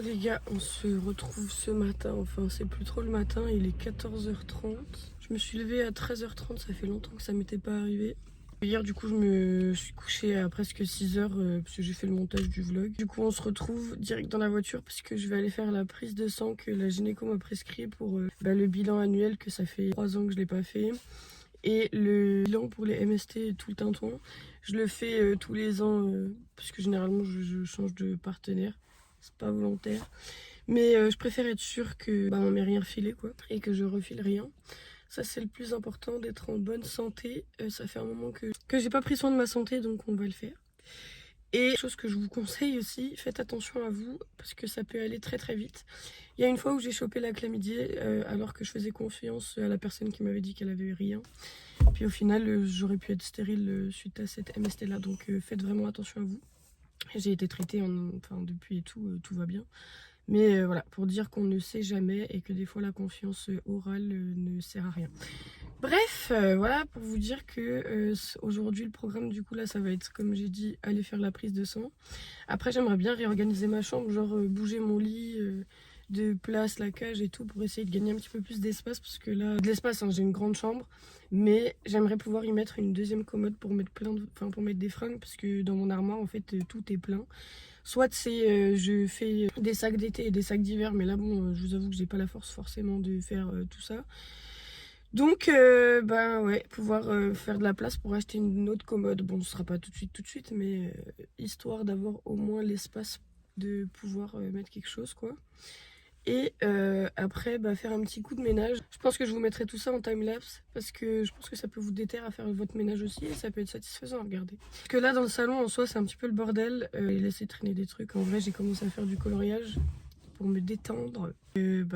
les gars, on se retrouve ce matin, enfin c'est plus trop le matin, il est 14h30. Je me suis levée à 13h30, ça fait longtemps que ça m'était pas arrivé. Hier du coup je me suis couchée à presque 6h parce que j'ai fait le montage du vlog. Du coup on se retrouve direct dans la voiture parce que je vais aller faire la prise de sang que la gynéco m'a prescrit pour le bilan annuel, que ça fait 3 ans que je l'ai pas fait. Et le bilan pour les MST tout le tintouin, je le fais tous les ans parce que généralement je change de partenaire. C'est pas volontaire. Mais je préfère être sûre que on m'ait rien refilé quoi. Et que je refile rien. Ça c'est le plus important, d'être en bonne santé. Ça fait un moment que j'ai pas pris soin de ma santé, donc on va le faire. Et chose que je vous conseille aussi, faites attention à vous parce que ça peut aller très très vite. Il y a une fois où j'ai chopé la chlamydie alors que je faisais confiance à la personne qui m'avait dit qu'elle avait eu rien. Puis au final j'aurais pu être stérile suite à cette MST là, donc faites vraiment attention à vous. J'ai été traitée depuis et tout, tout va bien. Mais voilà, pour dire qu'on ne sait jamais et que des fois la confiance orale ne sert à rien. Bref, voilà pour vous dire que aujourd'hui le programme du coup là ça va être, comme j'ai dit, aller faire la prise de sang. Après j'aimerais bien réorganiser ma chambre, genre bouger mon lit de place, la cage et tout, pour essayer de gagner un petit peu plus d'espace, parce que là, de l'espace, hein, j'ai une grande chambre, mais j'aimerais pouvoir y mettre une deuxième commode pour mettre pour mettre des fringues, parce que dans mon armoire en fait tout est plein. Soit c'est je fais des sacs d'été et des sacs d'hiver, mais là bon je vous avoue que j'ai pas la force forcément de faire tout ça. Donc ouais, pouvoir faire de la place pour acheter une autre commode. Bon, ce sera pas tout de suite, mais histoire d'avoir au moins l'espace de pouvoir mettre quelque chose quoi. Et après faire un petit coup de ménage. Je pense que je vous mettrai tout ça en timelapse parce que je pense que ça peut vous déterrer à faire votre ménage aussi, et ça peut être satisfaisant à regarder. Parce que là dans le salon en soi c'est un petit peu le bordel, et laisser traîner des trucs. En vrai j'ai commencé à faire du coloriage pour me détendre. Il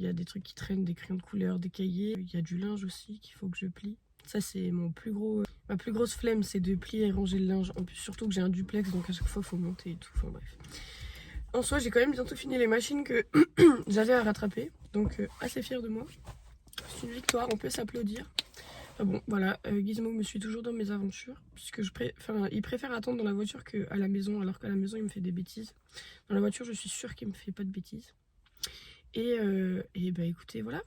y a des trucs qui traînent, des crayons de couleur, des cahiers. Il y a du linge aussi qu'il faut que je plie. Ça c'est ma plus grosse flemme, c'est de plier et ranger le linge. En plus surtout que j'ai un duplex, donc à chaque fois il faut monter et tout, enfin bref. En soi, j'ai quand même bientôt fini les machines que j'avais à rattraper. Donc, assez fière de moi. C'est une victoire, on peut s'applaudir. Enfin bon, voilà, Gizmo me suit toujours dans mes aventures. Puisque il préfère attendre dans la voiture qu'à la maison. Alors qu'à la maison, il me fait des bêtises. Dans la voiture, je suis sûre qu'il me fait pas de bêtises. Et écoutez, voilà.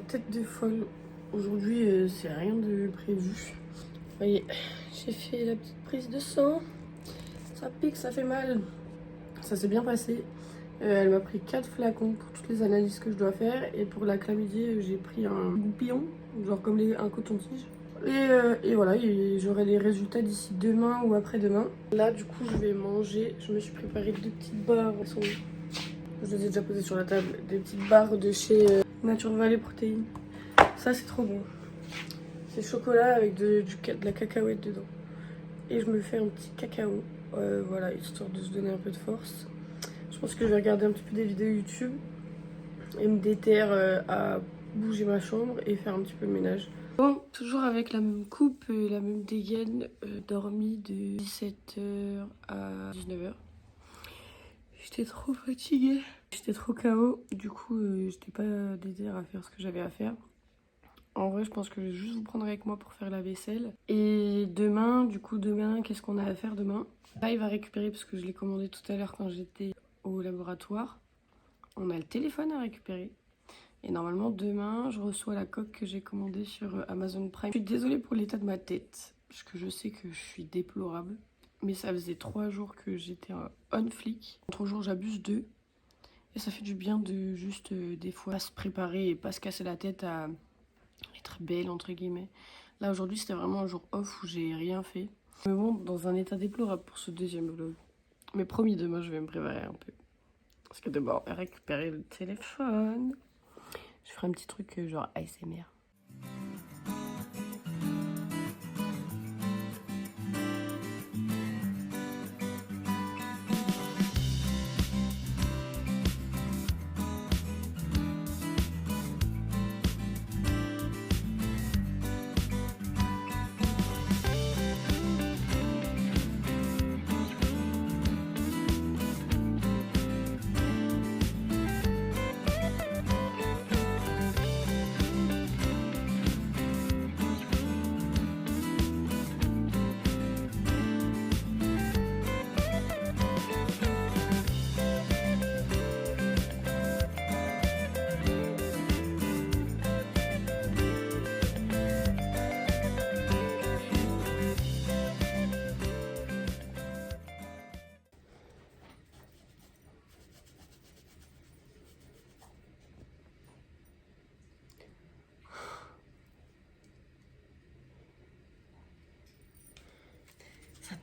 Tête de folle. Aujourd'hui, c'est rien de prévu. Vous voyez, j'ai fait la petite prise de sang. Ça pique, ça fait mal. Ça s'est bien passé. Elle m'a pris 4 flacons pour toutes les analyses que je dois faire. Et pour la chlamydie, j'ai pris un goupillon, genre comme un coton-tige. Et voilà, j'aurai les résultats d'ici demain ou après-demain. Là, du coup, je vais manger. Je me suis préparé 2 petites barres. Je les ai déjà posées sur la table. Des petites barres de chez Nature Valley Protéines. Ça c'est trop bon. C'est chocolat avec de la cacahuète dedans. Et je me fais un petit cacao. Voilà, histoire de se donner un peu de force. Je pense que je vais regarder un petit peu des vidéos YouTube et me déterre à bouger ma chambre et faire un petit peu le ménage. Bon, toujours avec la même coupe et la même dégaine, dormi de 17h à 19h. J'étais trop fatiguée. J'étais trop KO, du coup j'étais pas déter à faire ce que j'avais à faire. En vrai je pense que je vais juste vous prendre avec moi pour faire la vaisselle. Et demain, qu'est-ce qu'on a à faire demain? Là il va récupérer parce que je l'ai commandé tout à l'heure quand j'étais au laboratoire. On a le téléphone à récupérer. Et normalement demain je reçois la coque que j'ai commandée sur Amazon Prime. Je suis désolée pour l'état de ma tête, parce que je sais que je suis déplorable. Mais ça faisait 3 jours que j'étais on flic. 3 jours j'abuse d'eux. Et ça fait du bien de juste des fois se préparer et pas se casser la tête à être belle entre guillemets. Là aujourd'hui c'était vraiment un jour off où j'ai rien fait. Mais bon, dans un état déplorable pour ce deuxième vlog. Mais promis, demain je vais me préparer un peu. Parce que d'abord récupérer le téléphone. Je ferai un petit truc genre ASMR.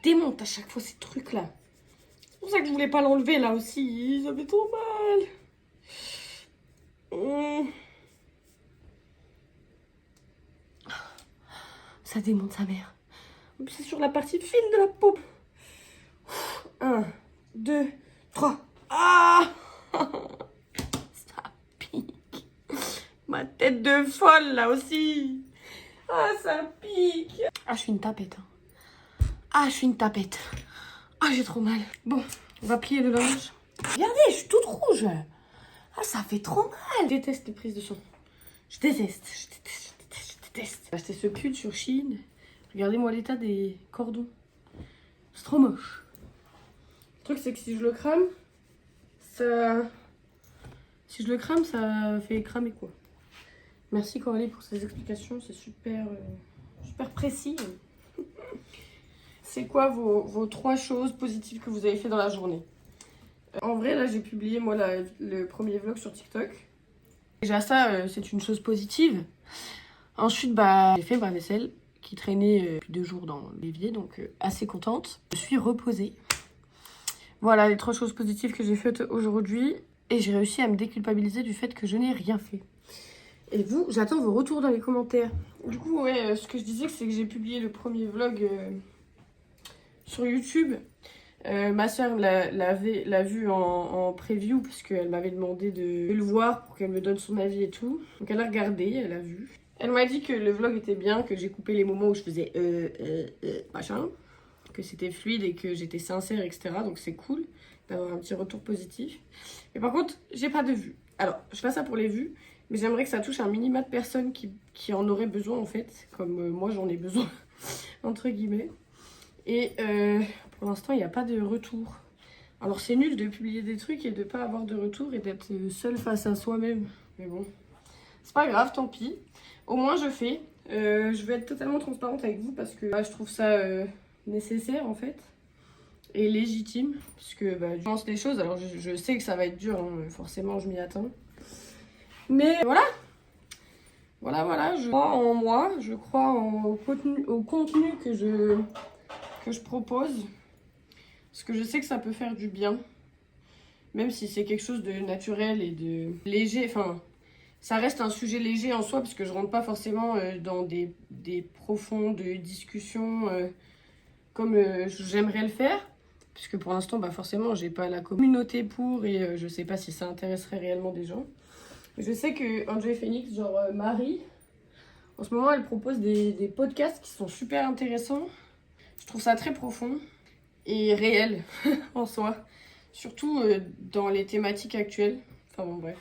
démonte à chaque fois ces trucs-là. C'est pour ça que je voulais pas l'enlever là aussi. Ça fait trop mal. Ça démonte sa mère. En plus, c'est sur la partie fine de la peau. 1, 2, 3. Ah! Ça pique. Ma tête de folle là aussi. Ah, ça pique. Ah, je suis une tapette. Ah, je suis une tapette. Ah, j'ai trop mal. Bon, on va plier le linge. Regardez, je suis toute rouge. Ah, ça fait trop mal. Je déteste les prises de son. Je déteste. J'ai acheté ce pull sur Shein. Regardez-moi l'état des cordons. C'est trop moche. Le truc, c'est que si je le crame, ça... Si je le crame, ça fait cramer quoi. Merci Coralie pour ces explications. C'est super, super précis. C'est quoi vos 3 choses positives que vous avez fait dans la journée? En vrai, là, j'ai publié, moi, le premier vlog sur TikTok. Déjà, ça, c'est une chose positive. Ensuite, j'ai fait ma vaisselle qui traînait depuis 2 jours dans l'évier, donc assez contente. Je suis reposée. Voilà les 3 choses positives que j'ai faites aujourd'hui. Et j'ai réussi à me déculpabiliser du fait que je n'ai rien fait. Et vous, j'attends vos retours dans les commentaires. Du coup, ouais, ce que je disais, c'est que j'ai publié le premier vlog sur YouTube. Ma soeur l'a vu en preview parce qu'elle m'avait demandé de le voir pour qu'elle me donne son avis et tout. Donc elle a regardé, elle a vu. Elle m'a dit que le vlog était bien, que j'ai coupé les moments où je faisais machin, que c'était fluide et que j'étais sincère, etc. Donc c'est cool d'avoir un petit retour positif. Mais par contre, j'ai pas de vues. Alors, je fais ça pour les vues, mais j'aimerais que ça touche un minimum de personnes qui en auraient besoin en fait, comme moi j'en ai besoin, entre guillemets. Et pour l'instant, il n'y a pas de retour. Alors c'est nul de publier des trucs et de pas avoir de retour et d'être seul face à soi-même. Mais bon, c'est pas grave, tant pis. Au moins je fais. Je vais être totalement transparente avec vous parce que je trouve ça nécessaire en fait. Et légitime. Puisque je pense des choses. Alors je sais que ça va être dur, hein, forcément je m'y attends. Mais voilà. Voilà, je crois en moi. Je crois au contenu que je propose. Parce que je sais que ça peut faire du bien. Même si c'est quelque chose de naturel et de léger. Enfin, ça reste un sujet léger en soi. Parce que je rentre pas forcément dans des profondes discussions comme j'aimerais le faire. Puisque pour l'instant, forcément, j'ai pas la communauté pour. Et je sais pas si ça intéresserait réellement des gens. Je sais que Enjoy Phoenix, genre Marie, en ce moment, elle propose des podcasts qui sont super intéressants. Je trouve ça très profond. Et réel en soi. Surtout dans les thématiques actuelles. Enfin bon, bref.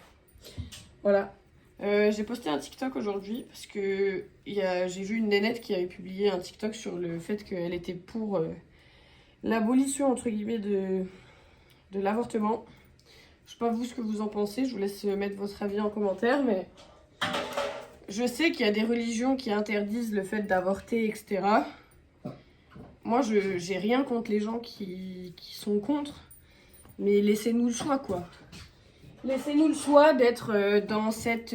Voilà. J'ai posté un TikTok aujourd'hui parce que j'ai vu une nénette qui avait publié un TikTok sur le fait qu'elle était pour l'abolition, entre guillemets, de l'avortement. Je sais pas vous ce que vous en pensez. Je vous laisse mettre votre avis en commentaire. Mais je sais qu'il y a des religions qui interdisent le fait d'avorter, etc. Moi, j'ai rien contre les gens qui sont contre, mais laissez-nous le choix, quoi. Laissez-nous le choix d'être dans cette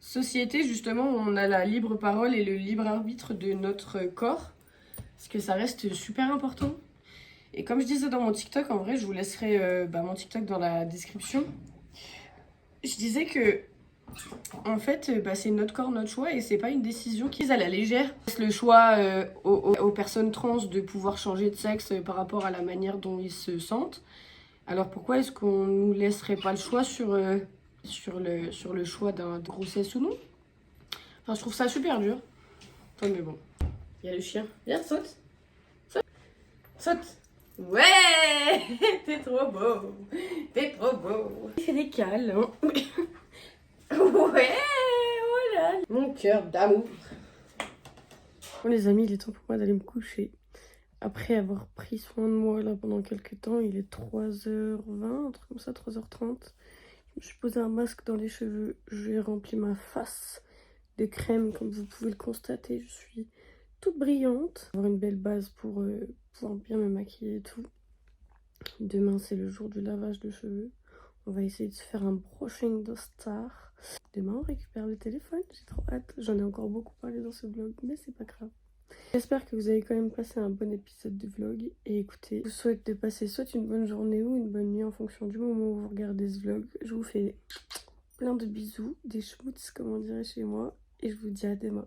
société, justement, où on a la libre parole et le libre arbitre de notre corps, parce que ça reste super important. Et comme je disais dans mon TikTok, en vrai, je vous laisserai mon TikTok dans la description. Je disais que en fait, c'est notre corps, notre choix, et c'est pas une décision qui est à la légère. Le choix aux personnes trans de pouvoir changer de sexe par rapport à la manière dont ils se sentent. Alors pourquoi est-ce qu'on nous laisserait pas le choix sur le choix de grossesse ou non? Enfin, je trouve ça super dur. Enfin, mais bon, il y a le chien. Viens, saute. Saute. Saute. Ouais. T'es trop beau. T'es trop beau. C'est des câlins. Ouais, voilà. Mon cœur d'amour. Bon les amis, il est temps pour moi d'aller me coucher. Après avoir pris soin de moi là pendant quelques temps, il est 3h20, un truc comme ça, 3h30. Je me suis posé un masque dans les cheveux, j'ai rempli ma face de crème comme vous pouvez le constater. Je suis toute brillante. Avoir une belle base pour pouvoir bien me maquiller et tout. Demain c'est le jour du lavage de cheveux. On va essayer de se faire un brushing de star. Demain, on récupère le téléphone. J'ai trop hâte. J'en ai encore beaucoup parlé dans ce vlog, mais c'est pas grave. J'espère que vous avez quand même passé un bon épisode de vlog. Et écoutez, je vous souhaite de passer soit une bonne journée ou une bonne nuit en fonction du moment où vous regardez ce vlog. Je vous fais plein de bisous, des schmutz comme on dirait chez moi. Et je vous dis à demain.